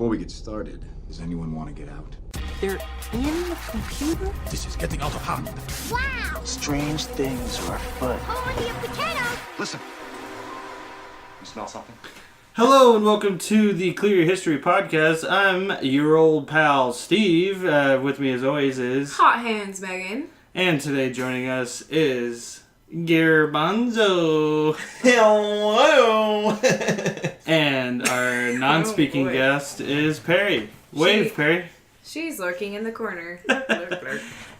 Before we get started, does anyone want to get out? They're in the computer? This is getting out of hand. Wow! Strange things are afoot. Over your potatoes! Listen. You smell something? Hello and welcome to the Clear Your History podcast. I'm your old pal Steve. With me as always is... Hot Hands Megan. And today joining us is... Garbonzooooo. Hello! And our non-speaking guest is Perry. Wave, Perry. She's lurking in the corner.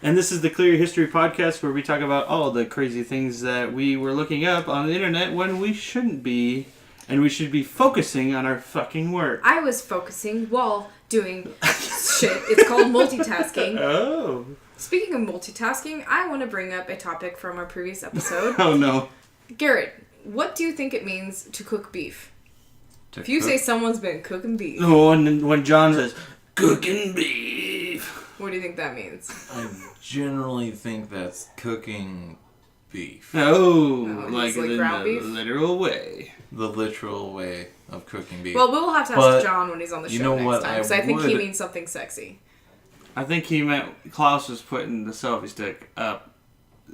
And this is the Clear Your History podcast where we talk about all the crazy things that we were looking up on the internet when we shouldn't be. And we should be focusing on our fucking work. I was focusing while doing shit. It's called multitasking. Oh. Speaking of multitasking, I want to bring up a topic from our previous episode. Oh no. Garrett, what do you think it means to cook beef? If you say someone's been cooking beef. Oh, and when John says, cooking beef. What do you think that means? I generally think that's cooking beef. Oh, like in ground the beef? literal way. The literal way of cooking beef. Well, we'll have to ask John when he's on the show you know next what, time. Because I think he means something sexy. I think he meant Klaus was putting the selfie stick up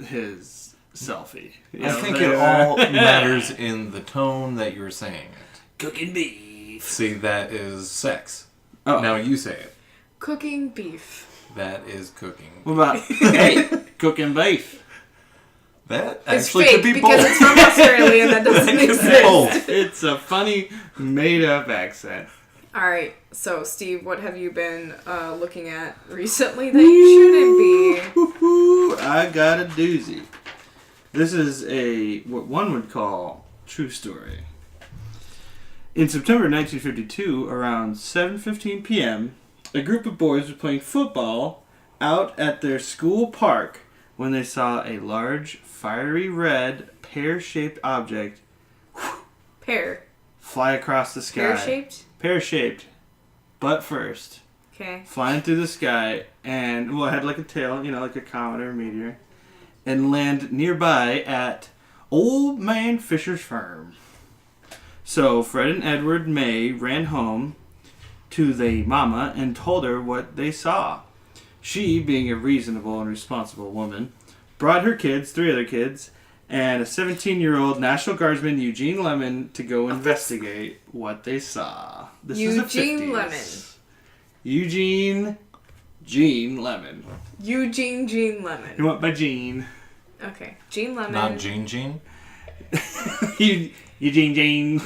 his selfie. I think it all matters in the tone that you're saying it. Cooking beef. See, that is sex. Oh. Now you say it. Cooking beef. That is cooking. What about, hey, cooking beef? That It's actually fake could be because both. it's from Australia and that doesn't It could be exist. both. It's a funny, made-up accent. Alright, so Steve, what have you been looking at recently that you shouldn't be? Woo-hoo, I got a doozy. This is what one would call true story. In September 1952, around 7:15 p.m., a group of boys were playing football out at their school park when they saw a large, fiery red, pear-shaped object fly across the sky. Pear-shaped? Pear-shaped, butt first. Okay. Flying through the sky, and it had like a tail, like a comet or a meteor, and land nearby at Old Man Fisher's farm. So Fred and Edward May ran home to the mama and told her what they saw. She, being a reasonable and responsible woman, brought her kids, 3 other kids, and a 17-year-old National Guardsman, Eugene Lemon, to go investigate what they saw. This is the 50s. Eugene Lemon. Eugene Gene Lemon. Eugene Gene Lemon. You want by Gene. Okay. Gene Lemon. Not Gene. Eugene Gene.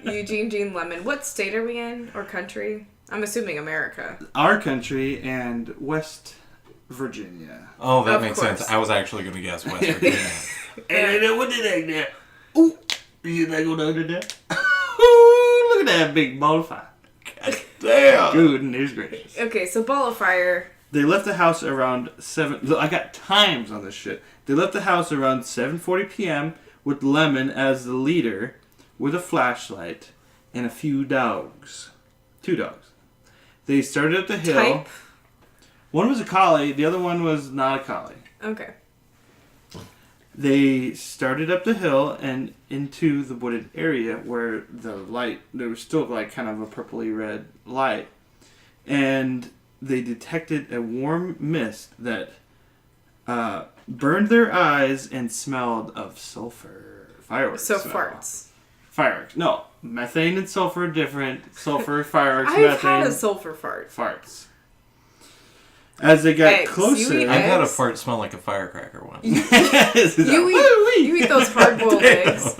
Eugene Gene Lemon. What state are we in? Or country? I'm assuming America. Our country and West Virginia. Oh, that Of makes course. sense. I was actually going to guess West Virginia. And what did I do? Ooh, did I go down to that? Ooh, look at that big ball of fire. Damn! Goodness gracious. Okay, so ball of fire. They left the house around 7... Look, I got times on this shit. They left the house around 7:40 p.m. with Lemon as the leader with a flashlight and a few dogs. 2 dogs. They started up the hill. Type. One was a collie. The other one was not a collie. Okay. They started up the hill and into the wooded area where the light, there was still like kind of a purpley red light. And they detected a warm mist that burned their eyes and smelled of sulfur. Fireworks. So smell. farts. Fireworks. No. Methane and sulfur are different. Sulfur, fireworks, I've methane. had a sulfur fart. Farts. As they got Eggs. closer... You eat I've had a eggs? fart smell like a firecracker once. You eat those hard-boiled eggs.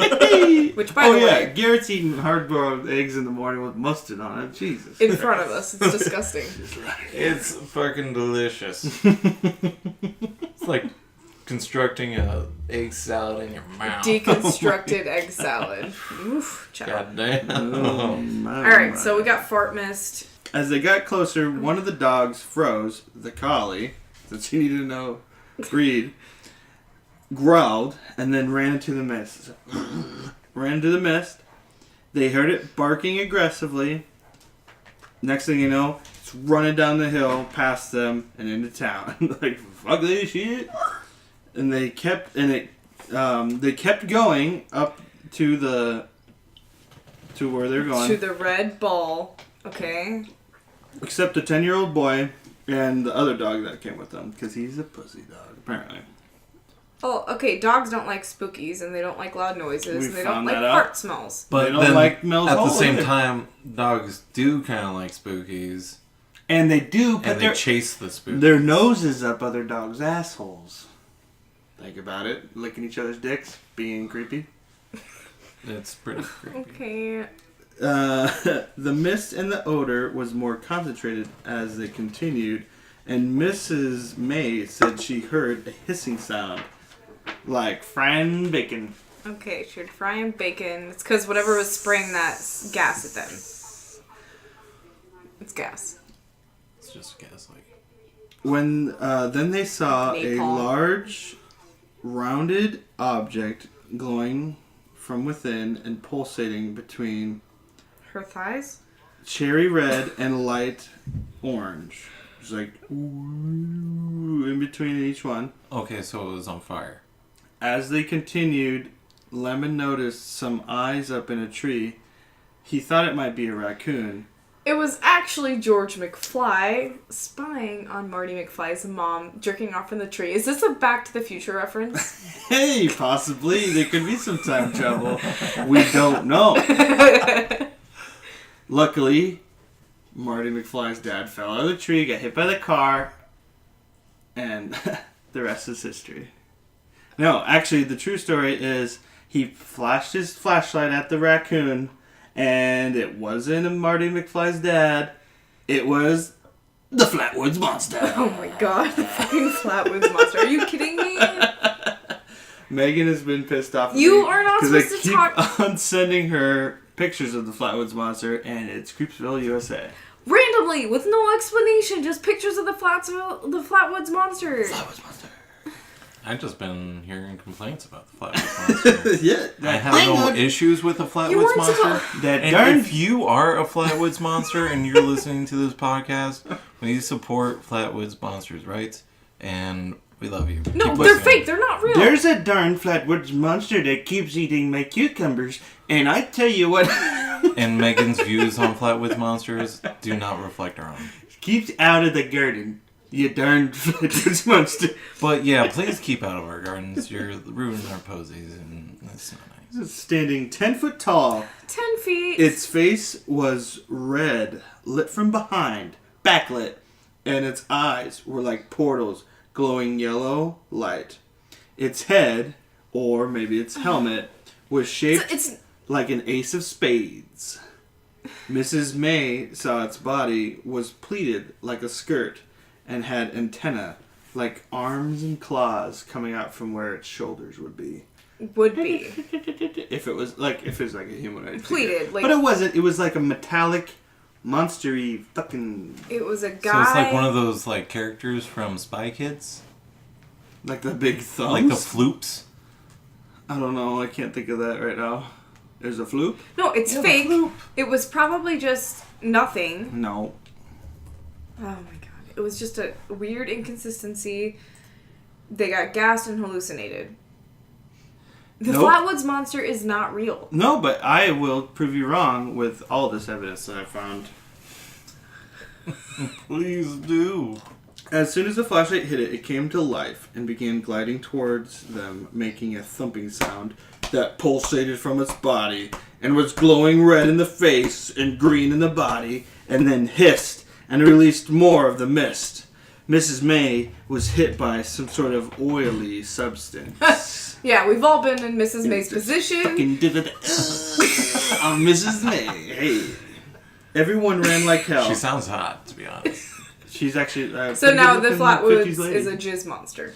Which, by the way... Garrett's eating hard-boiled eggs in the morning with mustard on it. Jesus. In front of us. It's disgusting. It's fucking delicious. It's like constructing a egg salad in your mouth. Deconstructed egg salad. Oof. Ciao. God damn. Oh, my, Alright, so we got fart mist. As they got closer, one of the dogs froze. The collie, since you need to know breed, growled and then ran into the mist. Ran into the mist. They heard it barking aggressively. Next thing you know, it's running down the hill past them and into town. Like, fuck this shit. And they kept going up to the to where they're going. To the red ball. Okay. Except the 10-year-old boy and the other dog that came with them, because he's a pussy dog, apparently. Oh, okay. Dogs don't like spookies, and they don't like loud noises, We and they don't found like that out. fart smells. But They don't then, like Mel's at the Hole same either. time, dogs do kind of like spookies. And they do put And they chase the spookies. their noses up other dogs' assholes. Think about it. Licking each other's dicks, being creepy. It's pretty creepy. Okay. The mist and the odor was more concentrated as they continued, and Mrs. May said she heard a hissing sound, like frying bacon. Okay, she heard frying bacon. It's because whatever was spraying that gas at them. It's gas. It's just gaslight. When then they saw a Napalm. large, rounded object glowing from within and pulsating between Her thighs? cherry red and light orange. It's like ooh, in between each one. Okay, so it was on fire. As they continued, Lemon noticed some eyes up in a tree. He thought it might be a raccoon. It was actually George McFly spying on Marty McFly's mom jerking off in the tree. Is this a Back to the Future reference? Hey, possibly. There could be some time travel. We don't know. Luckily, Marty McFly's dad fell out of the tree, got hit by the car, and the rest is history. No, actually, the true story is he flashed his flashlight at the raccoon, and it wasn't Marty McFly's dad. It was the Flatwoods Monster. Oh my god, the fucking Flatwoods Monster. Are you kidding me? Megan has been pissed off at You me are not 'cause I supposed to keep talk- on sending her pictures of the Flatwoods Monster, and it's Creepsville, USA. Randomly, with no explanation, just pictures of the Flatwoods Monster. Flatwoods Monster. I've just been hearing complaints about the Flatwoods Monster. Yeah. I have no issues with the Flatwoods weren't Monster. supposed- That And darn... if you are a Flatwoods Monster and you're listening to this podcast, please support Flatwoods Monsters' rights, and we love you. No, Keep they're listening. fake. They're not real. There's a darn Flatwoods Monster that keeps eating my cucumbers, and I tell you what... And Megan's views on Flatwoods Monsters do not reflect our own. keeps out of the garden, you darn Flatwoods Monster. But yeah, please keep out of our gardens. You're ruining our posies, and that's not nice. It's standing 10 foot tall. 10 feet. Its face was red, lit from behind, backlit, and its eyes were like portals, glowing yellow light. Its head, or maybe its helmet, was shaped It's like an ace of spades. Mrs. May saw its body was pleated like a skirt and had antennae like arms and claws coming out from where its shoulders would be. would be If it was like a humanoid figure. pleated. Like But it wasn't. It was like a metallic, monstery fucking... it was a So guy. it's like one of those like characters from Spy Kids, Like the big thumbs. like the floops. I don't know. I can't think of that right now. There's a floop? No, it's Yeah, the fake. floop. It was probably just nothing. No. Oh my god. It was just a weird inconsistency. They got gassed and hallucinated. The Nope. Flatwoods Monster is not real. No, but I will prove you wrong with all this evidence that I found. Please do. As soon as the flashlight hit it, it came to life and began gliding towards them, making a thumping sound that pulsated from its body and was glowing red in the face and green in the body, and then hissed and released more of the mist. Mrs. May was hit by some sort of oily substance. Yeah, we've all been in Mrs. May's position. Fucking did it. Oh, Mrs. May. Hey. Everyone ran like hell. She sounds hot, to be honest. She's actually... So now the pretty good-looking 50s Flatwoods lady. is a jizz monster.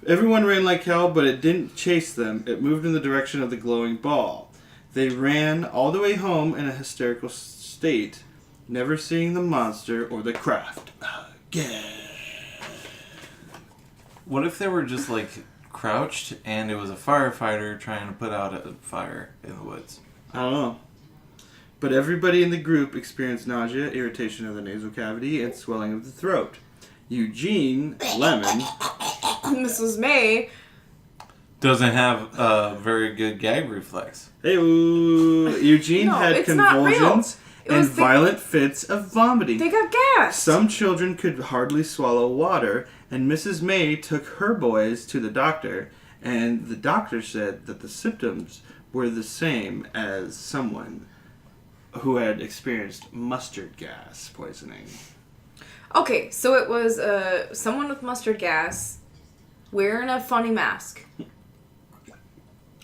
Everyone ran like hell, but it didn't chase them. It moved in the direction of the glowing ball. They ran all the way home in a hysterical state, never seeing the monster or the craft again. What if they were just like crouched and it was a firefighter trying to put out a fire in the woods? I don't know. But everybody in the group experienced nausea, irritation of the nasal cavity, and swelling of the throat. Eugene, Lemon, Mrs. May doesn't have a very good gag reflex. Hey, Eugene No, had it's not real. convulsions It and was the- violent fits of vomiting. They got gas. Some children could hardly swallow water, and Mrs. May took her boys to the doctor, and the doctor said that the symptoms were the same as someone who had experienced mustard gas poisoning. Okay, so it was someone with mustard gas wearing a funny mask.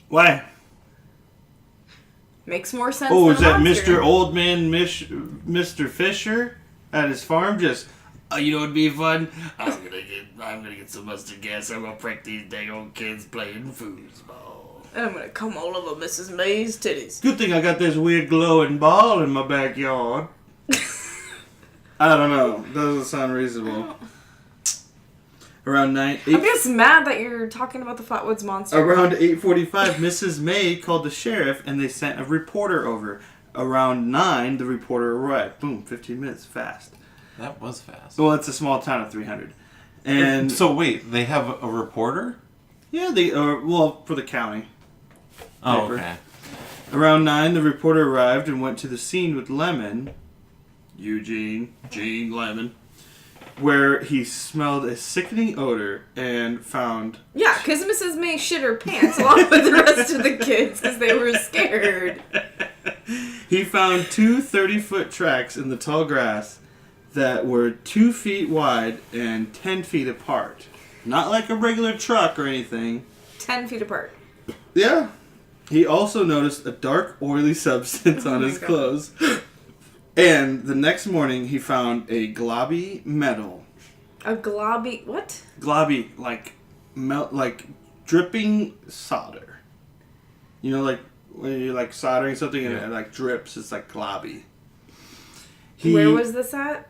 Why? Makes more sense. Oh, than is a that monster. Mr. Old Man Mr. Fisher at his farm? Just, you know what'd be fun? I'm gonna get some mustard gas. I'm gonna prank these dang old kids playing foosball. And I'm gonna come all over Mrs. May's titties. Good thing I got this weird glowing ball in my backyard. I don't know. Doesn't sound reasonable. Around 9... I'm just mad that you're talking about the Flatwoods Monster. Around 8:45, Mrs. May called the sheriff and they sent a reporter over. Around 9, the reporter arrived. Boom, 15 minutes, fast. That was fast. Well, it's a small town of 300. And So wait, they have a reporter? yeah, they well, for the county. Oh, Paper. okay. Around 9, the reporter arrived and went to the scene with Lemon, Gene Lemon, where he smelled a sickening odor and found... Yeah, because Mrs. May shit her pants along with the rest of the kids because they were scared. He found two 30-foot tracks in the tall grass that were 2 feet wide and 10 feet apart. Not like a regular truck or anything. 10 feet apart. Yeah. He also noticed a dark, oily substance on my his God. clothes. And the next morning, he found a globby metal. A globby... What? Globby, like dripping solder. You know, like when you're like soldering something and it like drips, it's like globby. Where was this at?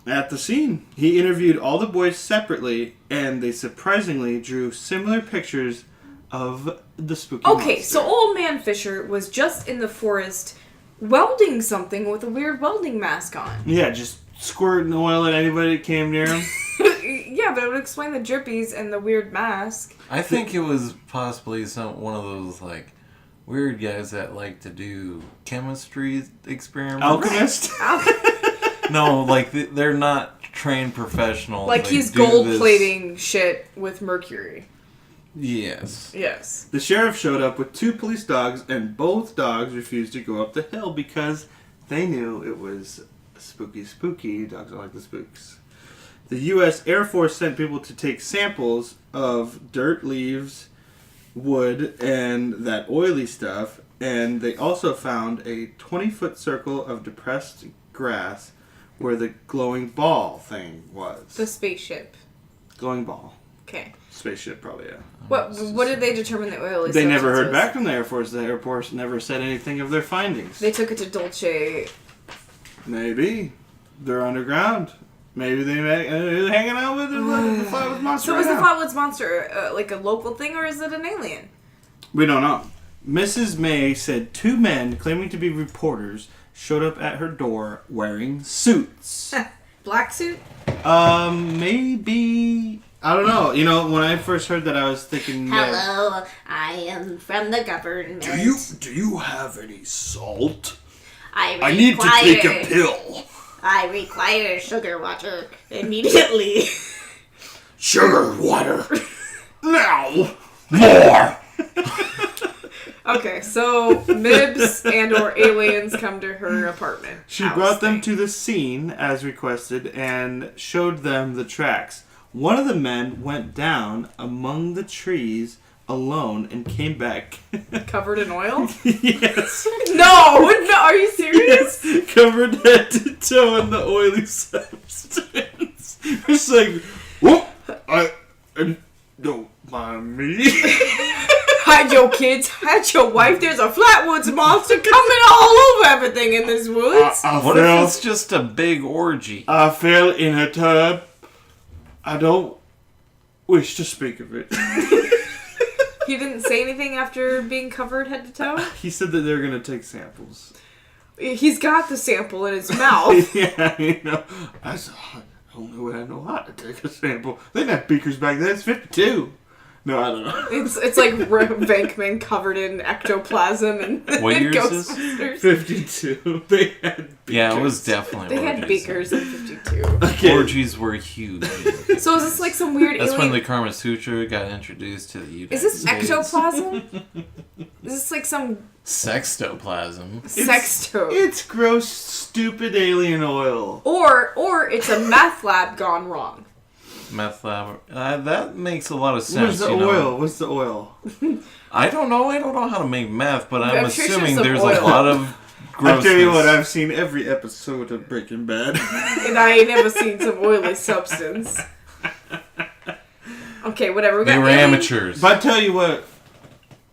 At the scene. He interviewed all the boys separately, and they surprisingly drew similar pictures of the spooky Okay, monster. so Old Man Fisher was just in the forest welding something with a weird welding mask on. Yeah, just squirting oil at anybody that came near him. Yeah, but it would explain the drippies and the weird mask. I think it was possibly one of those like weird guys that like to do chemistry experiments. Alchemist? No, like they're not trained professionals. Like They he's do gold this- plating shit with mercury. Yes. Yes. The sheriff showed up with 2 police dogs, and both dogs refused to go up the hill because they knew it was spooky. Dogs don't like the spooks. The U.S. Air Force sent people to take samples of dirt, leaves, wood, and that oily stuff, and they also found a 20-foot circle of depressed grass where the glowing ball thing was. The spaceship. Glowing ball. Okay. Spaceship, probably, yeah. What did they determine the oily They never substance heard was? back from the Air Force. The Air Force never said anything of their findings. They took it to Dolce. Maybe. They're underground. Maybe they're hanging out with the Flatwoods Monster. So is right the now. Flatwoods Monster like a local thing or is it an alien? We don't know. Mrs. May said 2 men claiming to be reporters showed up at her door wearing suits. Black suit? Maybe... I don't know. You know, when I first heard that, I was thinking... Hello, I am from the government. Do you have any salt? I need to take a require- pill. I require sugar water immediately. Sugar water. Now. More. Okay, so Mibs and or aliens come to her apartment. She house brought them thing. to the scene, as requested, and showed them the tracks. One of the men went down among the trees alone and came back. Covered in oil? Yes. No, are you serious? Yes. Covered head to toe in the oily substance. It's like, whoop, I don't mind me. Hide your kids, hide your wife. There's a Flatwoods Monster coming all over everything in this woods. What if it's just a big orgy? I fell in a tub. I don't wish to speak of it. He didn't say anything after being covered head to toe? He said that they're going to take samples. He's got the sample in his mouth. Yeah, you know. I don't know how to take a sample. They didn't have beakers back then. It's 52. No, I don't know. It's like Venkman covered in ectoplasm and What year is this? Ghostbusters. 52. They had beakers. Yeah, it was definitely They had orgies. beakers in 52. Okay. Orgies were huge. So is this like some weird That's when alien... the Kama Sutra got introduced to the United Is this States. ectoplasm? Is this like some Sextoplasm. sexto? It's gross, stupid alien oil. Or it's a meth lab gone wrong. Meth lab. That makes a lot of sense. What's the you know? oil? What's the oil? I don't know. I don't know how to make meth, but I'm I'm sure it's assuming some there's oil. a lot of I grossness. tell you what, I've seen every episode of Breaking Bad. And I ain't never seen some oily substance. Okay, whatever. We They got were alien- amateurs. But I tell you what,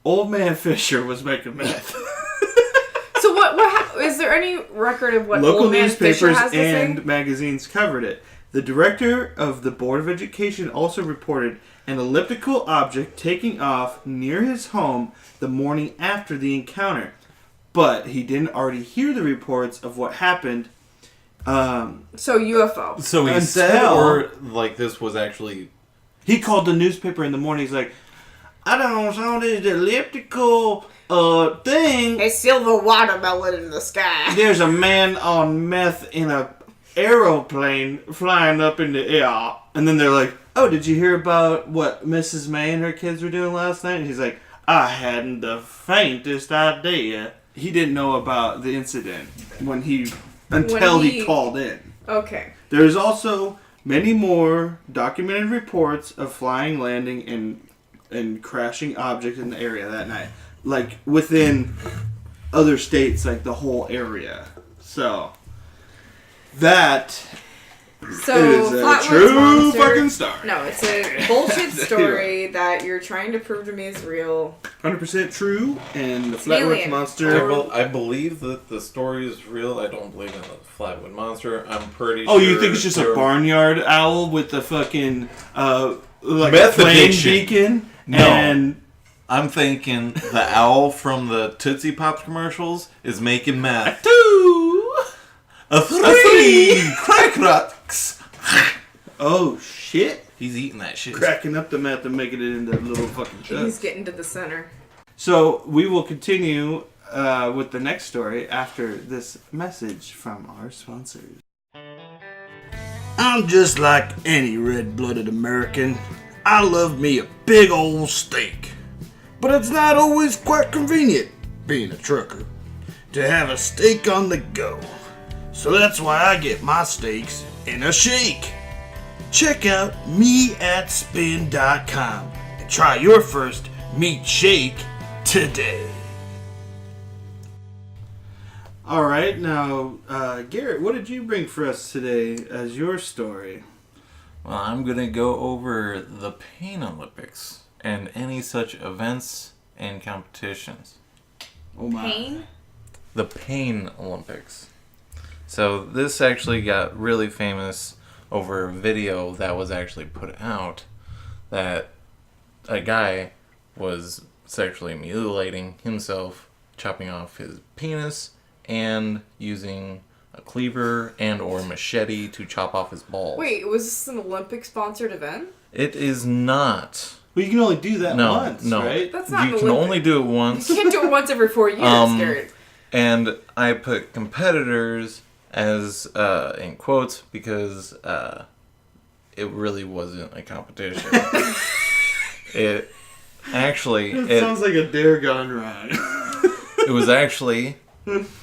Old Man Fisher was making meth. So is there any record of what Local Old Man Fisher newspapers has to and say? magazines covered it. The director of the Board of Education also reported an elliptical object taking off near his home the morning after the encounter. But he didn't already hear the reports of what happened. So UFO. So he Until- said, or like this was actually. He called the newspaper in the morning. He's like, I don't saw this elliptical thing. A silver watermelon in the sky. There's a man on meth in a aeroplane flying up in the air. And then they're like, oh, did you hear about what Mrs. May and her kids were doing last night? And he's like, I hadn't the faintest idea. He didn't know about the incident until he called in. Okay. There's also many more documented reports of flying, landing, and crashing objects in the area that night. Like, within other states, like the whole area. So, that So is a Flatwoods true Monster, fucking star. No, it's a bullshit story that you're trying to prove to me is real. 100% true, and the Flatwoods alien. Monster... I believe that the story is real. I don't believe in the Flatwood Monster. I'm pretty Oh, sure. you think it's just a there- barnyard owl with the fucking, like Meth a flame addiction. beacon? No. And... I'm thinking the owl from the Tootsie Pop commercials is making meth. Two! A three! Crack rocks! Oh, shit. He's eating that shit. Cracking up the meth and making it into little fucking He's chugs. getting to the center. So, we will continue with the next story after this message from our sponsors. I'm just like any red-blooded American. I love me a big old steak. But it's not always quite convenient, being a trucker, to have a steak on the go. So that's why I get my steaks in a shake. Check out meatspin.com and try your first meat shake today. Alright, now, Garrett, what did you bring for us today as your story? Well, I'm going to go over the Pain Olympics and any such events and competitions. Oh my. Pain? The Pain Olympics. So this actually got really famous over a video that was actually put out that a guy was sexually mutilating himself, chopping off his penis and using a cleaver and or machete to chop off his balls. Wait, was this an Olympic-sponsored event? It is not. Well, you can only do that No, once, no. right? That's not You an can Olympic. only do it once. You can't do it once every 4 years, Garrett. And I put competitors as in quotes because it really wasn't a competition. It actually It sounds like a dare gone wrong. it was actually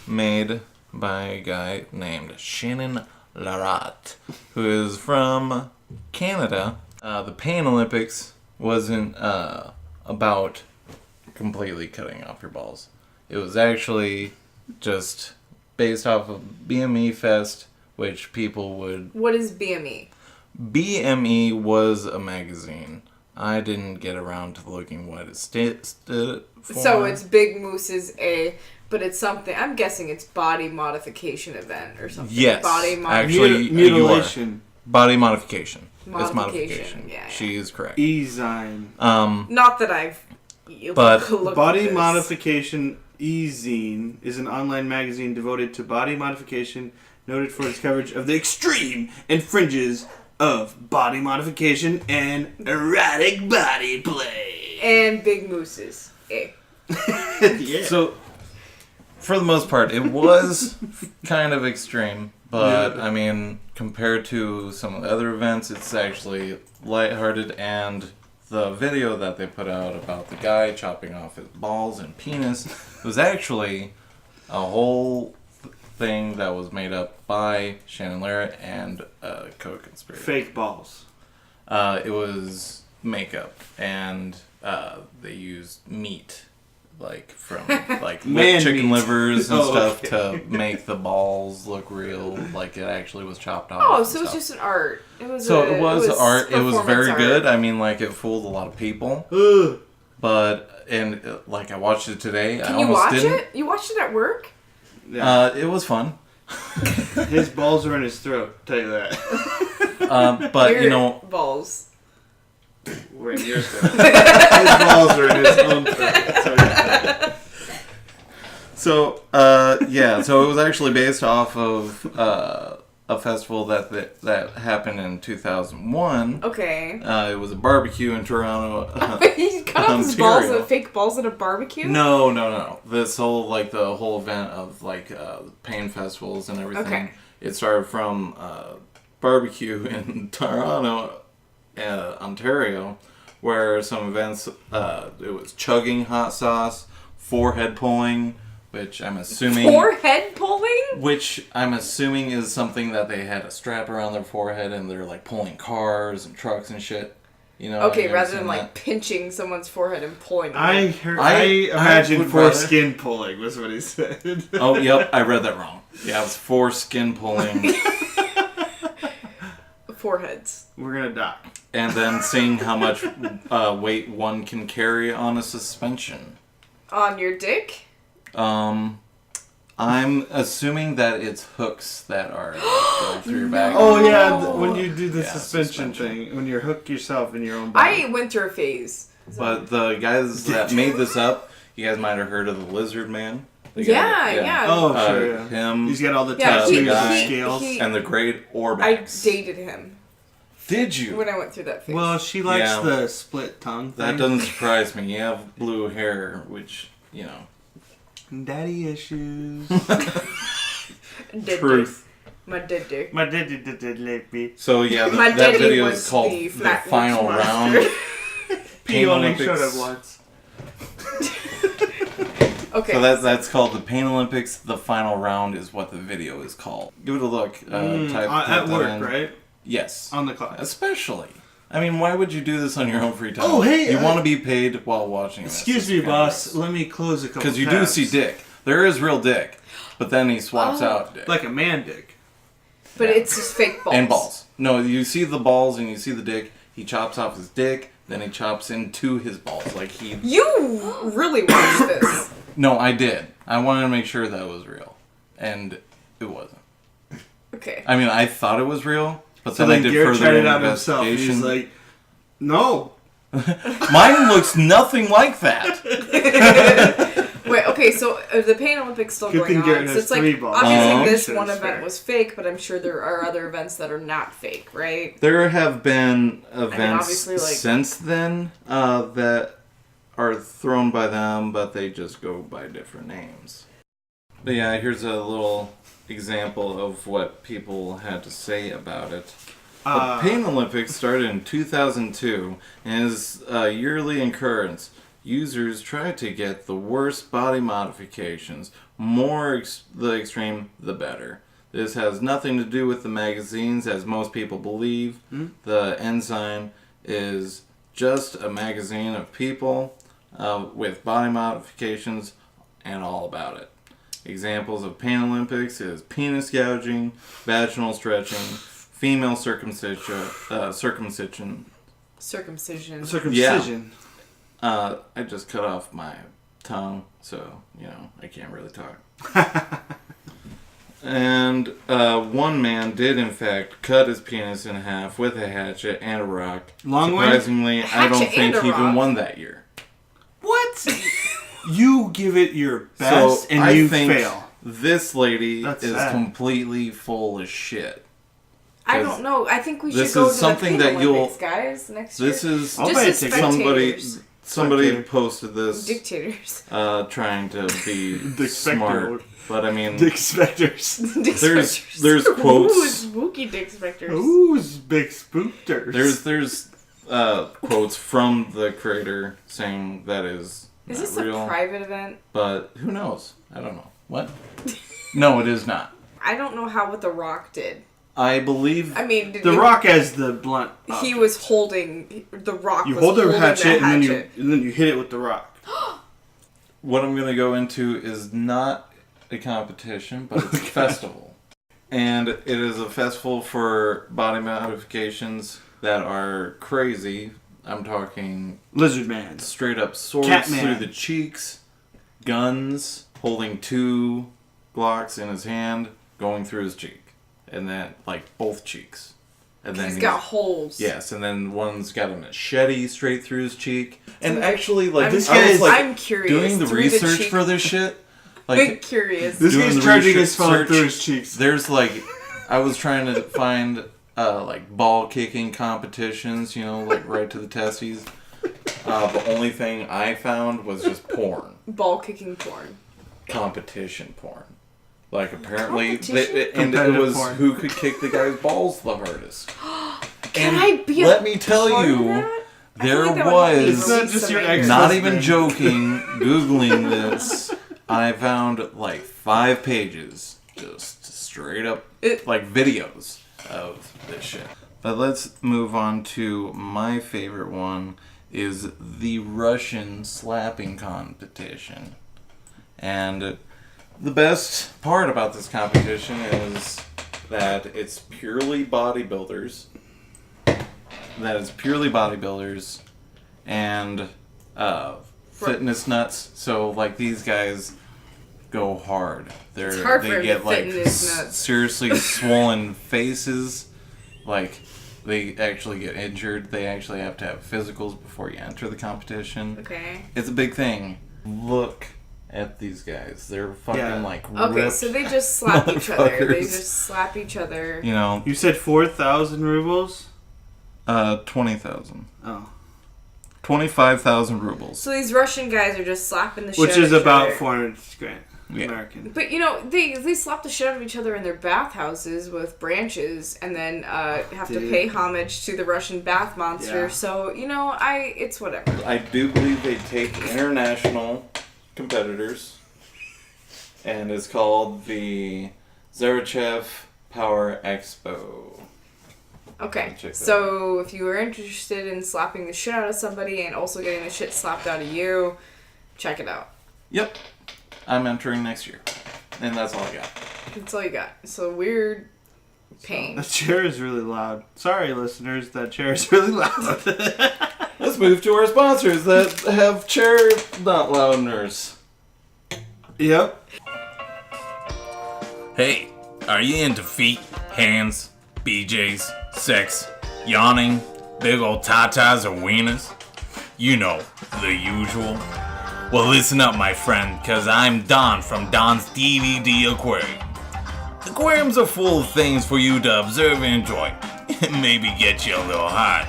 made by a guy named Shannon Larat, who is from Canada. The Pain Olympics wasn't about completely cutting off your balls. It was actually just based off of BME Fest, which people would... What is BME? BME was a magazine. I didn't get around to looking what it stood for. So it's Big Moose's but it's something, I'm guessing it's body modification event or something. Yes, Body actually, Mutilation. Body modification. It's Modification, modification. yeah. She is correct. E-Zine. Not that I've But looked Body at this. Modification E-Zine is an online magazine devoted to body modification, noted for its coverage of the extreme and fringes of body modification and erotic body play. And big mooses. Eh. Yeah. So, for the most part, it was kind of extreme. But, Yeah. I mean, compared to some of the other events, it's actually lighthearted. And the video that they put out about the guy chopping off his balls and penis was actually a whole thing that was made up by Shannon Larratt and a co-conspirator. Fake balls. It was makeup, and they used meat, like from like Man chicken meat. livers and Oh, stuff okay. to make the balls look real, like it actually was chopped off. Oh, and so it was stuff. just an art. It was Art. It was performance very art. good. I mean, like it fooled a lot of people, Ugh. but like I watched it today. I Can you almost watch didn't. it? You watched it at work? Yeah. It was fun. His balls are in his throat, tell you that. But Your you know, balls. We're in your throat. His balls are in his own throat. so so it was actually based off of a festival that happened in 2001. Okay. It was a barbecue in Toronto. He cut off his balls, Ontario. fake balls at a barbecue? No. This whole the whole event of pain festivals and everything. Okay. It started from barbecue in Toronto, Ontario, where some events it was chugging hot sauce, forehead pulling, which I'm assuming Forehead pulling? Which I'm assuming is something that they had a strap around their forehead and they're like pulling cars and trucks and shit. You know? Okay, I've rather seen than that. pinching someone's forehead and pulling them. I imagine would rather- foreskin pulling was what he said. Oh, yep, I read that wrong. Yeah, it was foreskin pulling Foreheads. We're gonna die. and then seeing how much weight one can carry on a suspension. On your dick? I'm assuming that it's hooks that are going through your back. Oh yeah, when you do the Yeah, suspension suspension. thing, when you hook yourself in your own body. I went through a phase. But the guys that made this up, you guys might have heard of the Lizard Man. The guy Yeah, that- yeah. Oh sure, yeah. Him He's got all the Yeah, tattoos he- and he- scales. he- and the Great I Orbex. dated him Did you? when I went through that phase. Well, she likes Yeah. the split tongue thing. That doesn't surprise me. You have blue hair, which, you know. Daddy issues. Dead Truth. dick. My dead dick. My daddy did like me. So yeah, My that daddy video was is called the the Flatwoods Final Monster. Round. He Pain only Olympics. showed up once. Okay. So that's called the Pain Olympics. The Final Round is what the video is called. Give it a look. Type at that work, in. right? Yes. On the clock. Especially. I mean, why would you do this on your own free time? Oh, hey, You want to be paid while watching this. Excuse me, boss. Let me close a couple. Because you do tabs. see dick. There is real dick. But then he swaps out dick. like a man dick. But it's just fake balls. And balls. No, you see the balls and you see the dick. He chops off his dick, then he chops into his balls. Like he... You really watched this. No, I did. I wanted to make sure that it was real. And it wasn't. Okay. I mean, I thought it was real, but So then I then did Garrett tried further it out himself. and investigation. He's like, no. Mine looks nothing like that. Wait, okay, so the Pain Olympics still Good going thing on. Garrett So has it's like, 3 balls. obviously Oh. this Sure, one it's event fair. was fake, but I'm sure there are other events that are not fake, right? There have been events obviously, like- since then that are thrown by them, but they just go by different names. But yeah, here's a little example of what people had to say about it. The Pain Olympics started in 2002 and is a yearly occurrence. Users try to get the worst body modifications. The extreme, the better. This has nothing to do with the magazines, as most people believe. The Ensign is just a magazine of people with body modifications and all about it. Examples of Pain Olympics is penis gouging, vaginal stretching, female circumcision. Circumcision. I just cut off my tongue, so, I can't really talk. And one man did, in fact, cut his penis in half with a hatchet and a rock. Long way? Surprisingly, I don't Hatchet think and a he even rock. won that year. What? You give it your best and I you think fail. this lady That's is sad. completely full of shit. I don't know. I think we should this go is to something the that Pain you'll- Olympics, guys, next year. This is I'll Just buy a as ticket. spectators. Somebody posted this Dictators. trying to be Dick smart, Spector. but I mean, Dick Spectors. Dick there's Spectors. there's Ooh, quotes. spooky Dick Spectors. Ooh, big spookters. There's quotes from the creator saying that is Is not this real, a private event? but who knows? I don't know. What? No, it is not. I don't know what The Rock did. I believe I mean, The Rock has the blunt. He object. was holding The Rock. You was hold the holding hatchet, the and hatchet. then you hit it with the rock. what I'm going to go into is not a competition, but it's a festival. And it is a festival for body modifications that are crazy. I'm talking Lizard Man. straight up swords Catman. through the cheeks, guns, holding 2 Glocks in his hand, going through his cheek. And then, like, both cheeks. And then He's got holes. Yes, and then one's got a machete straight through his cheek. And actually, like, I'm, this I guy was, is- like, I'm curious. doing the Through research cheek. for this shit. I'm Like, curious. This doing guy's the charging his phone research, through his cheeks. there's, like, I was trying to find, like, ball kicking competitions, you know, like, right to the testes. The only thing I found was just porn. Ball kicking porn. Competition porn. Like, apparently, Competition? and it Competitive was porn. who could kick the guy's balls the hardest. Can And I be a let me tell part of you, that? I there feel like that would help me was, It's not release just some your anger. ex- not even husband. joking, Googling this, I found like 5 pages, just straight up, like videos of this shit. But let's move on to my favorite one, is the Russian slapping competition. And the best part about this competition is that it's purely bodybuilders. And fitness nuts. So like these guys go hard. It's hard for they him get to like fit in his nuts. seriously swollen faces. Like they actually get injured. They actually have to have physicals before you enter the competition. Okay. It's a big thing. Look at these guys. They're fucking Yeah. like Okay, ripped, so they just slap each other. They motherfuckers. just slap each other. you know, You said 4,000 rubles? 20,000. Oh. 25,000 rubles. So these Russian guys are just slapping the shit Which out of is each about other. 400 grand Yeah. American. But you know, they slap the shit out of each other in their bathhouses with branches, and then have to Dude. pay homage to the Russian bath monster. Yeah. So you know, it's whatever. I do believe they take international competitors, and it's called the Zarachev Power Expo. Okay, Check that so if you were interested in slapping the shit out of somebody and also getting the shit slapped out of you, check it out. Yep. I'm entering next year. And that's all I got. That's all you got. It's a weird pain. That chair is really loud. Sorry, listeners, that chair is really loud. Let's move to our sponsors that have chair not loudness. Yep. Hey, are you into feet, hands, BJs, sex, yawning, big old tatas or wieners? You know, the usual. Well, listen up, my friend, cause I'm Don from Don's DVD Aquarium. Aquariums are full of things for you to observe and enjoy. Maybe get you a little hot.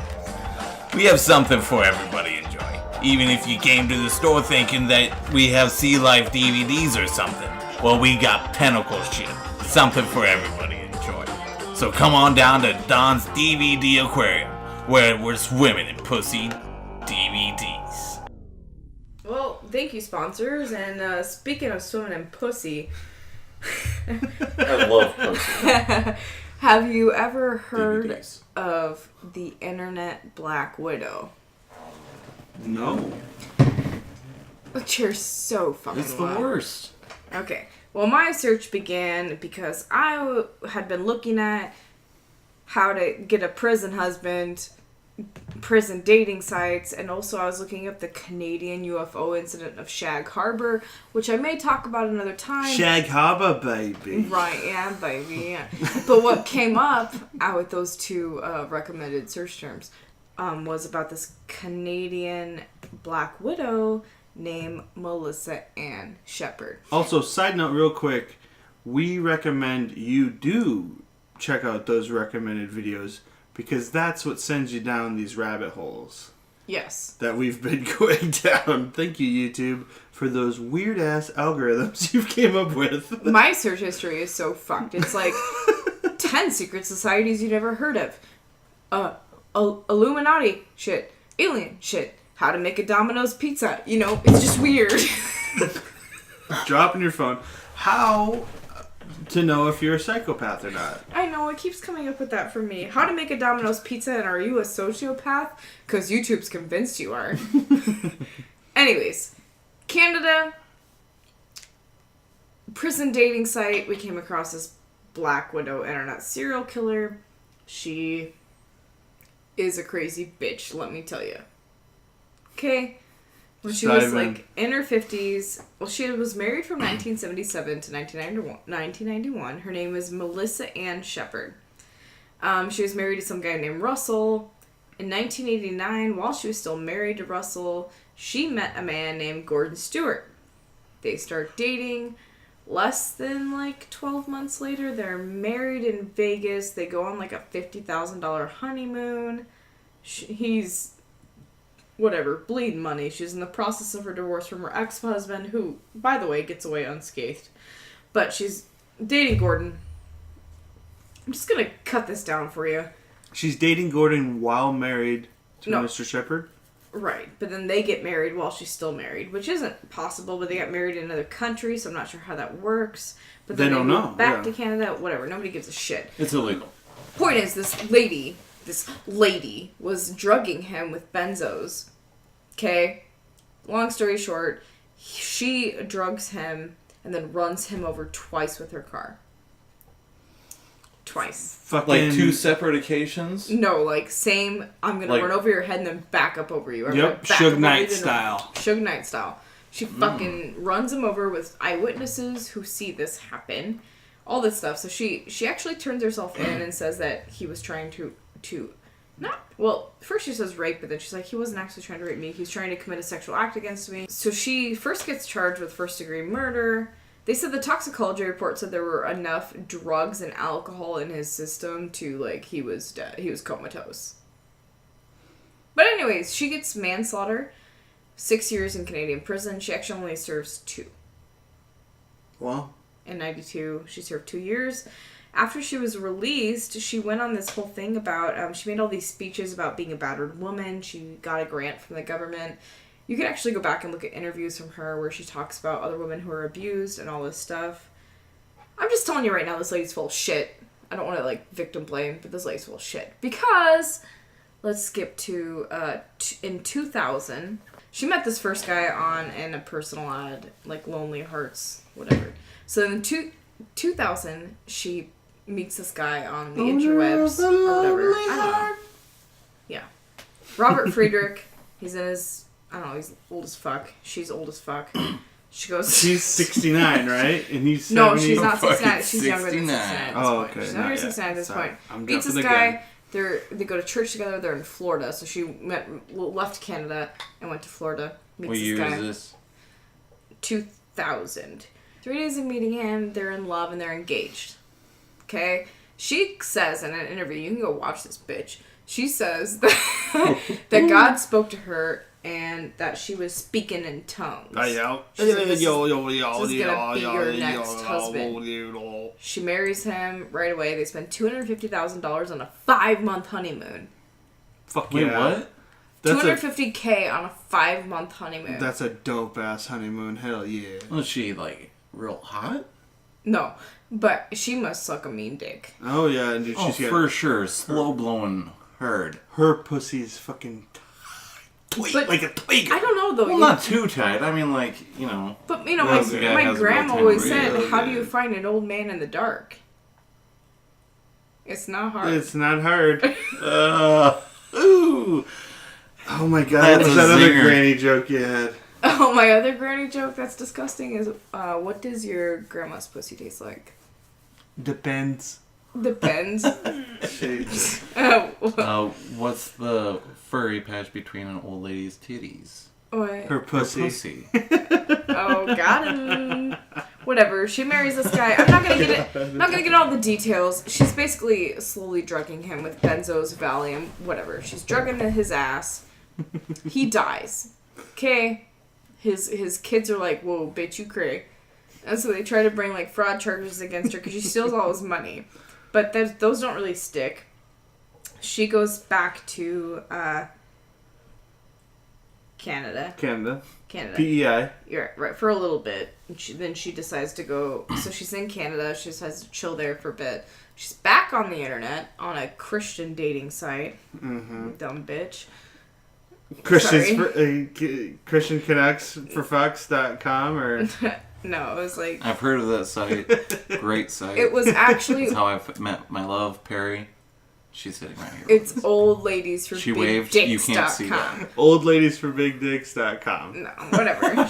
We have something for everybody to enjoy. Even if you came to the store thinking that we have Sea Life DVDs or something. Well, we got Pinnacle shit. Something for everybody to enjoy. So come on down to Don's DVD Aquarium, where we're swimming in pussy DVDs. Well, thank you, sponsors. And speaking of swimming in pussy, I love pussy. have you ever heard DVDs. of the Internet Black Widow? No. Which you're so fucking It's the loud. worst. Okay. Well, my search began because I had been looking at how to get a prison husband, prison dating sites, and also I was looking up the Canadian UFO incident of Shag Harbor, which I may talk about another time. Shag Harbor, baby. Right, yeah, baby, yeah. But what came up out with those two recommended search terms was about this Canadian Black Widow named Melissa Ann Shepard. Also, side note real quick, we recommend you do check out those recommended videos because that's what sends you down these rabbit holes Yes. that we've been going down. Thank you, YouTube, for those weird-ass algorithms you came up with. My search history is so fucked. It's like 10 secret societies you never heard of. Illuminati shit. Alien shit. How to make a Domino's pizza. You know, it's just weird. Drop in your phone. How to know if you're a psychopath or not. I know, it keeps coming up with that for me. How to make a Domino's pizza, and are you a sociopath? Because YouTube's convinced you are. Anyways, Canada, prison dating site. We came across this Black Widow internet serial killer. She is a crazy bitch, let me tell you. Okay? When she was like in her 50s, well, she was married from 1977 to 1991. Her name is Melissa Ann Shepard. She was married to some guy named Russell. In 1989, while she was still married to Russell, she met a man named Gordon Stewart. They start dating. Less than like 12 months later, they're married in Vegas. They go on like a $50,000 honeymoon. He's whatever, bleeding money. She's in the process of her divorce from her ex-husband, who, by the way, gets away unscathed. But she's dating Gordon. I'm just gonna cut this down for you. She's dating Gordon while married to No. Mr. Shepard? Right, but then they get married while she's still married, which isn't possible, but they got married in another country, so I'm not sure how that works. But then They don't moved know, back yeah. to Canada, whatever, nobody gives a shit. It's illegal. Point is, this lady was drugging him with benzos. Okay? Long story short, she drugs him and then runs him over twice with her car. Twice. Fucking... Like 2 separate occasions? No, like, same, I'm gonna Like- run over your head and then back up over you. I'm Yep, gonna back Suge up over Knight you, then style. Suge Knight style. She fucking runs him over with eyewitnesses who see this happen. All this stuff. So she actually turns herself in and says that he was trying to not, well, first she says rape, but then she's like, he wasn't actually trying to rape me. He's trying to commit a sexual act against me. So she first gets charged with first-degree murder. They said the toxicology report said there were enough drugs and alcohol in his system to, like, he was dead. He was comatose. But anyways, she gets manslaughter, 6 years in Canadian prison. She actually only serves 2. Well, In 92, she served 2 years. After she was released, she went on this whole thing about, she made all these speeches about being a battered woman. She got a grant from the government. You can actually go back and look at interviews from her where she talks about other women who are abused and all this stuff. I'm just telling you right now, this lady's full of shit. I don't want to, like, victim blame, but this lady's full of shit. Because, let's skip to, in 2000, she met this first guy in a personal ad, like Lonely Hearts, whatever. So in 2000, she meets this guy on the interwebs or whatever. I don't know. Yeah. Robert Friedrich. He's in his, I don't know, he's old as fuck. She's old as fuck. She goes... she's 69, right? And he's 70. No, she's not Fucking 69. She's younger than 69 at this Oh, point. okay, She's not younger than yet. 69 at this Sorry. point. I'm Meets this jumping the guy. They go to church together. They're in Florida. So she left Canada and went to Florida. Meets What this year guy. is this? 2000. 3 days of meeting him, they're in love and they're engaged. Okay? She says in an interview, you can go watch this bitch. She says that God spoke to her and that she was speaking in tongues. She said, this is gonna be your next husband. She marries him right away. They spend $250,000 on a 5-month honeymoon. Fuck Wait, yeah. what? That's $250K on a 5-month honeymoon. That's a dope-ass honeymoon. Hell yeah. Was she, like, real hot? No, but she must suck a mean dick. Oh, yeah. And dude, Oh, she's got... for sure. Slow-blowing herd. Her pussy's fucking... Twig, But like a twig. I don't know though. Well, not too tight. I mean, like, you know. But you know, Unless the guy my has a grandma built-in always radio, said, "How do yeah. you find an old man in the dark?" It's not hard. It's not hard. Ooh. Oh my god, That's what's a that other zinger. granny joke you had? Oh, my other granny joke that's disgusting is, what does your grandma's pussy taste like? Depends. Depends. Jeez. Oh, What's the furry patch between an old lady's titties? what? Her pussy. Pussy. Oh, got him. Whatever. She marries this guy. I'm not gonna get all the details. She's basically slowly drugging him with benzos, Valium, whatever. She's drugging his ass. He dies. Okay. His kids are like, whoa, bitch, you cray. And so they try to bring like fraud charges against her because she steals all his money. But those don't really stick. She goes back to Canada. PEI. You're right, for a little bit. Then she decides to go. So she's in Canada. She decides to chill there for a bit. She's back on the internet on a Christian dating site. Mm-hmm. Dumb bitch. Christian Canucks for fucks.com or no, it was like I've heard of that site. Great site. it was actually That's how I met my love, Perry. She's sitting right here. It's old ladies for She big waved. dicks. You can't see that. oldladiesforbigdicks.com. No, whatever.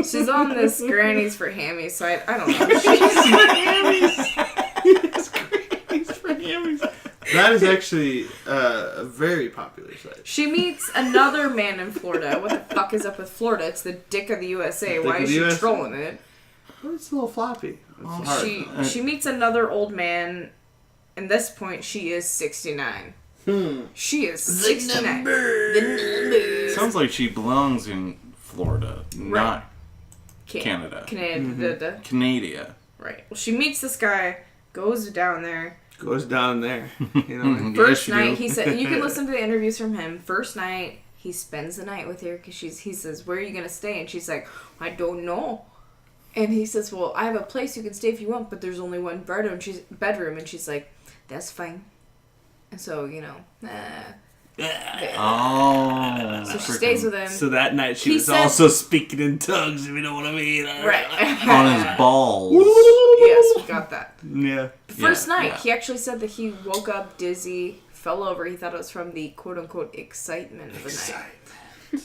She's on this grannies for hammies site. I don't know. Grannies for hammies. That is actually a very popular site. She meets another man in Florida. What the fuck is up with Florida? It's the dick of the USA. Why is she trolling it? Well, it's a little floppy. She meets another old man. At this point, she is 69. She is 69. Sounds like she belongs in Florida, not Canada. Canada. Canada. Right. Well, she meets this guy, goes down there. You know. First night, he said, you can listen to the interviews from him. First night, he spends the night with her because he says, where are you going to stay? And she's like, I don't know. And he says, well, I have a place you can stay if you want, but there's only one bedroom. And she's like, that's fine. And so, you know, so she stays with him. So that night she was also speaking in tongues, if you know what I mean. Right. On his balls. Yes, we got that. Yeah. First night, he actually said that he woke up dizzy, fell over. He thought it was from the quote-unquote excitement of the night.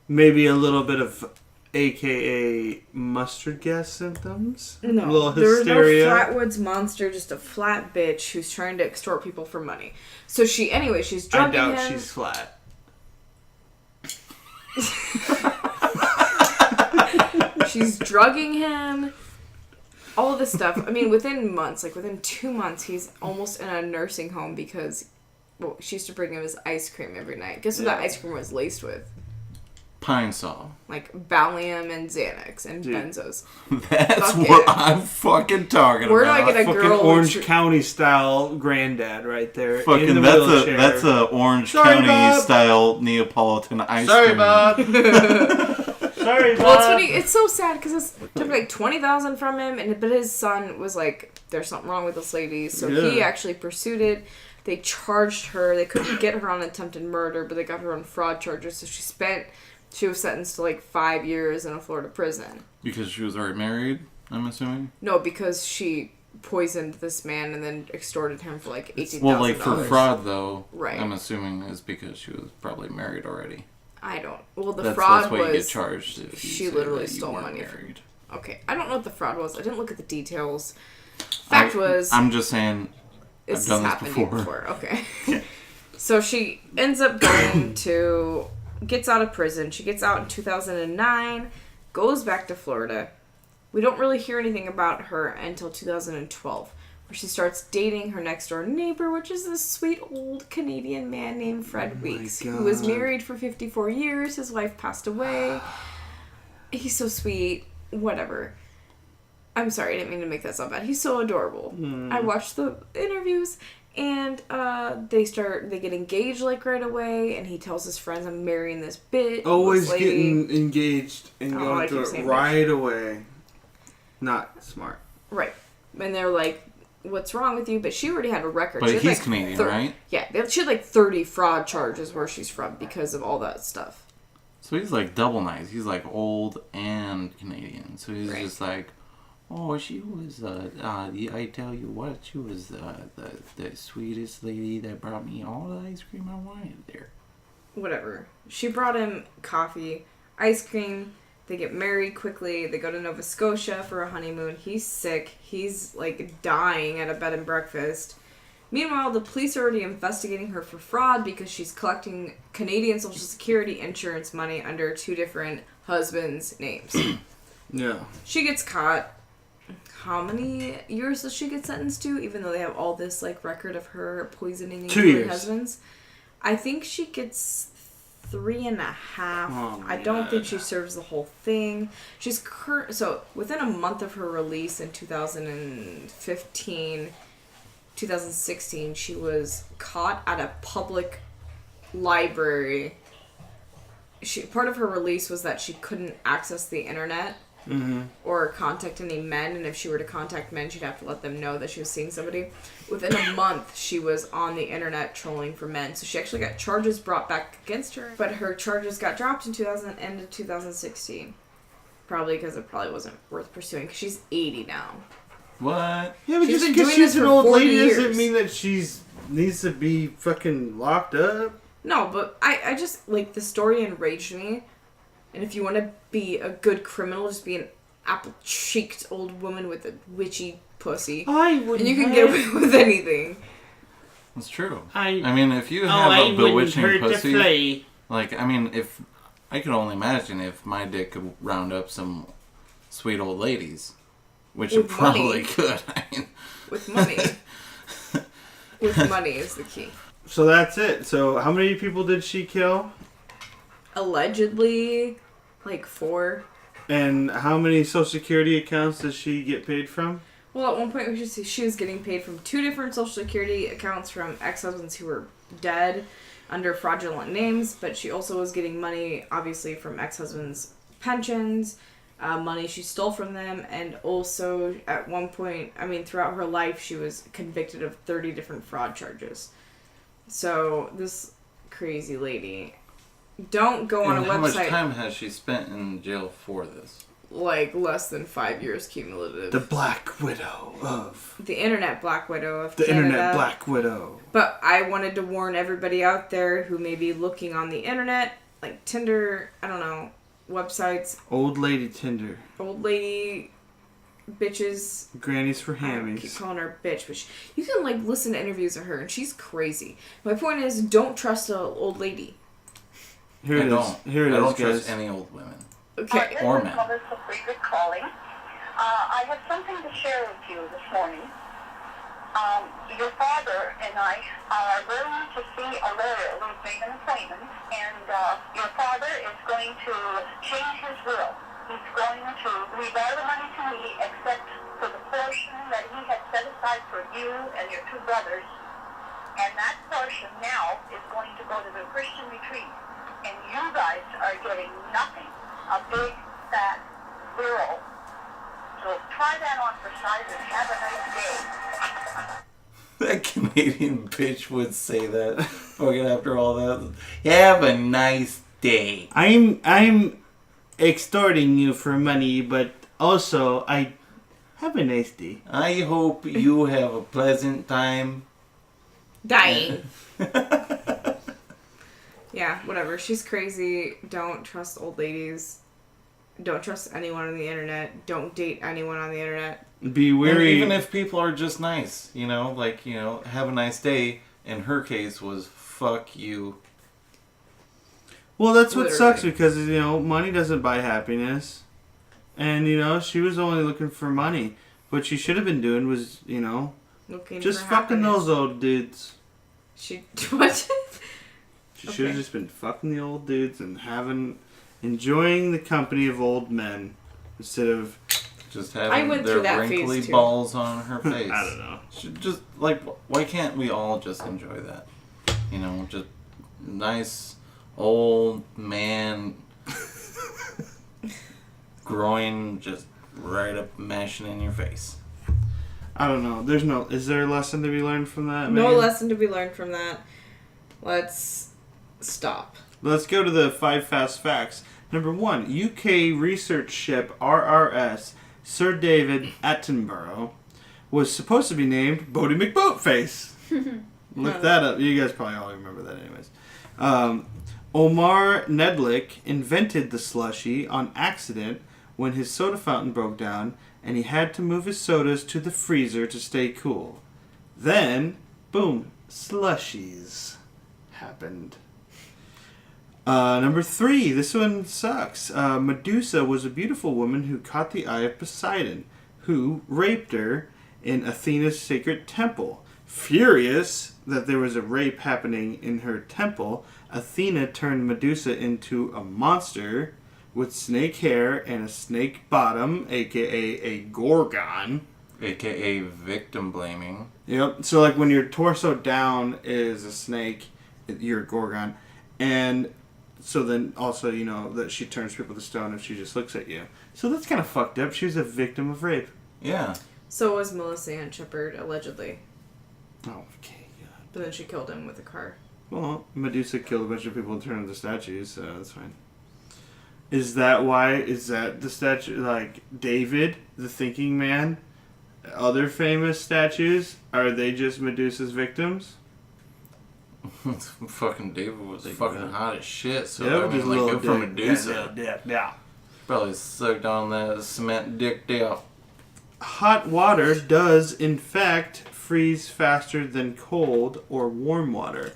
Maybe a little bit of AKA mustard gas symptoms? No, a little there was no hysteria. Flatwoods Monster, just a flat bitch who's trying to extort people for money. So she's drugging him. I doubt she's flat. She's drugging him. All of this stuff. I mean, within months, like within 2 months, he's almost in a nursing home because, well, she used to bring him his ice cream every night. Guess what that ice cream was laced with? Pine Sol. Like Valium and Xanax and benzos. That's what I'm fucking talking Where about. do I get a Fucking girl Orange County style granddad right there. Fucking in the that's a Orange County style Neapolitan ice cream. Bob. Sorry, Bob. Well, it's funny. It's so sad because it took like $20,000 from him, but his son was like, "There's something wrong with this lady," so he actually pursued it. They charged her. They couldn't get her on attempted murder, but they got her on fraud charges. So she was sentenced to like 5 years in a Florida prison. Because she was already married, I'm assuming? No, because she poisoned this man and then extorted him for like $18,000. Well, like for fraud, though, right. I'm assuming is because she was probably married already. I don't. Well, that's fraud why was... you get charged if you she say literally that you stole weren't money. Married. Okay, I don't know what the fraud was. I didn't look at the details. I'm just saying, I've done this before. Okay. So she ends up gets out of prison. She gets out in 2009, goes back to Florida. We don't really hear anything about her until 2012, where she starts dating her next door neighbor, which is this sweet old Canadian man named Fred Weeks, who was married for 54 years. His wife passed away. He's so sweet. Whatever. I'm sorry, I didn't mean to make that sound bad. He's so adorable. I watched the interviews, and they get engaged like right away, and he tells his friends, "I'm marrying this bitch." Always getting engaged and going through it right away. Not smart. Right. And they're like, "What's wrong with you?" But she already had a record. But he's Canadian, right? Yeah, she had like 30 fraud charges where she's from because of all that stuff. So he's like double nice. He's like old and Canadian. So he's just like, oh, she was, I tell you what, she was the sweetest lady that brought me all the ice cream I wanted there. Whatever. She brought him coffee, ice cream. They get married quickly. They go to Nova Scotia for a honeymoon. He's sick. He's, like, dying at a bed and breakfast. Meanwhile, the police are already investigating her for fraud because she's collecting Canadian Social Security insurance money under 2 different husbands' names. Yeah. She gets caught. how many years does she get sentenced to, even though they have all this like record of her poisoning 2 her years. husbands? I think she gets 3.5. Oh my I don't think God. she serves the whole thing. She's so within a month of her release in 2016, she was caught at a public library. Part of her release was that she couldn't access the internet or contact any men, and if she were to contact men, she'd have to let them know that she was seeing somebody. Within a month, she was on the internet trolling for men, so she actually got charges brought back against her, but her charges got dropped in 2016. Probably because it probably wasn't worth pursuing, because she's 80 now. What? Yeah, but She's just been because doing this she's an for old 40 lady years. doesn't mean that she's needs to be fucking locked up. No, but I just, like, the story enraged me. And if you want to be a good criminal, just be an apple-cheeked old woman with a witchy pussy. I wouldn't. And you can get away with anything. That's true. I mean, if you have a bewitching pussy, like, I mean, if I could only imagine if my dick could round up some sweet old ladies, which it With probably money. could. I mean, With money. With money is the key. So that's it. So how many people did she kill? Allegedly, like 4. And how many Social Security accounts does she get paid from? Well, at one point, she was getting paid from 2 different Social Security accounts from ex-husbands who were dead under fraudulent names, but she also was getting money, obviously, from ex-husbands' pensions, money she stole from them, and also, at one point, I mean, throughout her life, she was convicted of 30 different fraud charges. So, this crazy lady... Don't go on and a how website... much time has she spent in jail for this? Like, less than 5 years cumulative. The Black Widow of... The Internet Black Widow of The Canada. Internet Black Widow. But I wanted to warn everybody out there who may be looking on the internet, like Tinder, I don't know, websites, Old Lady Tinder. old lady bitches. Grannies for I keep hammies. calling her bitch, but you can like listen to interviews of her, and she's crazy. My point is, don't trust an old lady. Here it is. Here it I is, don't guys. trust any old women. Okay. Or men. Melissa Friedrich calling. I have something to share with you this morning. Your father and I are going to see a lawyer. We've made an appointment, and your father is going to change his will. He's going to leave all the money to me except for the portion that he had set aside for you and your 2 brothers. And that portion now is going to go to the Christian retreat. And you guys are getting nothing. A big, fat girl. So try that on for size and have a nice day. That Canadian bitch would say that. Fucking after all that. Have a nice day. I'm extorting you for money, but also I have a nice day. I hope you have a pleasant time. Dying. Yeah, whatever. She's crazy. Don't trust old ladies. Don't trust anyone on the internet. Don't date anyone on the internet. Be And wary. even if people are just nice, you know, like, you know, have a nice day. In her case was fuck you. Well, that's what Literally. sucks because, you know, money doesn't buy happiness. And, you know, she was only looking for money. What she should have been doing was, you know, Looking just for fucking happiness. those old dudes. She what? She should have Okay. just been fucking the old dudes and enjoying the company of old men instead of, Just I having went their through that phase, wrinkly too. balls on her face. I don't know. Should just, like, why can't we all just enjoy that? You know, just nice old man groin just right up mashing in your face. I don't know. Is there a lesson to be learned from that? No Megan? lesson to be learned from that. Let's stop. Let's go to the 5 fast facts. Number 1, UK research ship RRS Sir David Attenborough was supposed to be named Boaty McBoatface. Look that up. You guys probably all remember that anyways. Omar Nedlick invented the slushie on accident when his soda fountain broke down and he had to move his sodas to the freezer to stay cool. Then, boom, slushies happened. Number 3, this one sucks. Medusa was a beautiful woman who caught the eye of Poseidon, who raped her in Athena's sacred temple. Furious that there was a rape happening in her temple, Athena turned Medusa into a monster with snake hair and a snake bottom, aka a gorgon. AKA victim blaming. Yep. So like when your torso down is a snake, you're a gorgon. And so then also, you know, that she turns people to stone if she just looks at you. So that's kind of fucked up. She was a victim of rape. Yeah. So was Melissa Ann Shepard, allegedly. Oh, okay, God. But then she killed him with a car. Well, Medusa killed a bunch of people and turned them into statues, so that's fine. Is that the statue, like, David, the thinking man? Other famous statues, are they just Medusa's victims? Fucking David was fucking hot as shit, so Yeah, I mean, like, good for Medusa. Yeah. Probably sucked on that cement dick deal. Hot water does, in fact, freeze faster than cold or warm water.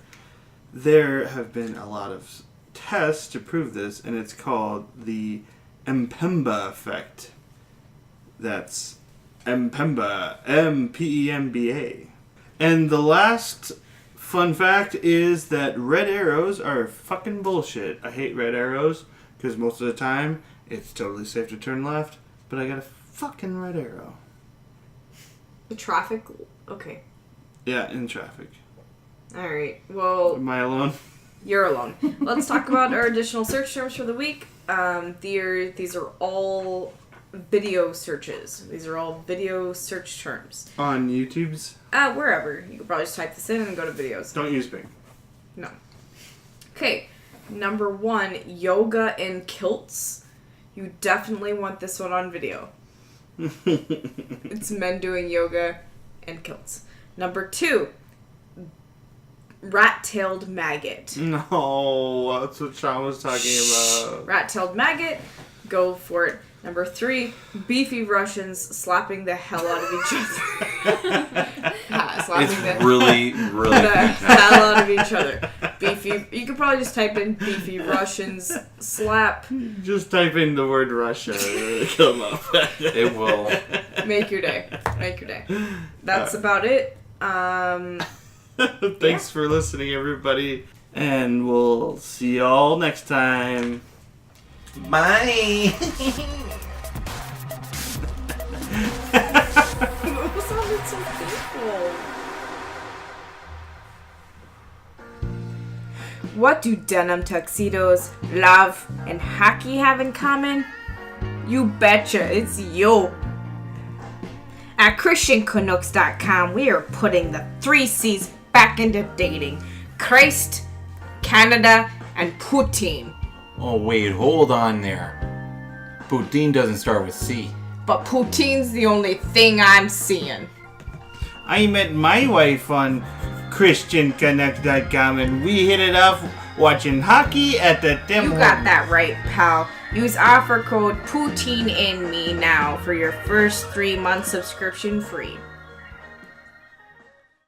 There have been a lot of tests to prove this, and it's called the Mpemba effect. That's Mpemba, M-P-E-M-B-A. And the last fun fact is that red arrows are fucking bullshit. I hate red arrows, because most of the time, it's totally safe to turn left, but I got a fucking red arrow. The traffic? Okay. Yeah, in traffic. Alright, well... Am I alone? You're alone. Let's talk about our additional search terms for the week. These are all video searches. These are all video search terms. On YouTube's? Wherever. You can probably just type this in and go to videos. Don't use Bing. No. Okay, number 1, yoga in kilts. You definitely want this one on video. It's men doing yoga and kilts. Number 2, rat-tailed maggot. No, that's what Sean was talking about. Rat-tailed maggot, go for it. Number 3, beefy Russians slapping the hell out of each other. It's really the hell out of each other. Beefy. You could probably just type in beefy Russians slap. Just type in the word Russia. It'll come up. It will. Make your day. Make your day. That's about it. Thanks for listening, everybody. And we'll see y'all next time. Bye. It sounded so painful. What do denim tuxedos, love, and hockey have in common? You betcha, it's you. At ChristianCanucks.com, we are putting the 3 C's back into dating. Christ, Canada, and Putin. Oh, wait, hold on there. Poutine doesn't start with C. But Putin's the only thing I'm seeing. I met my wife on ChristianConnect.com and we hit it off watching hockey at the Tim You got that right, pal. Use offer code POUTINEINME now for your first 3-month subscription free.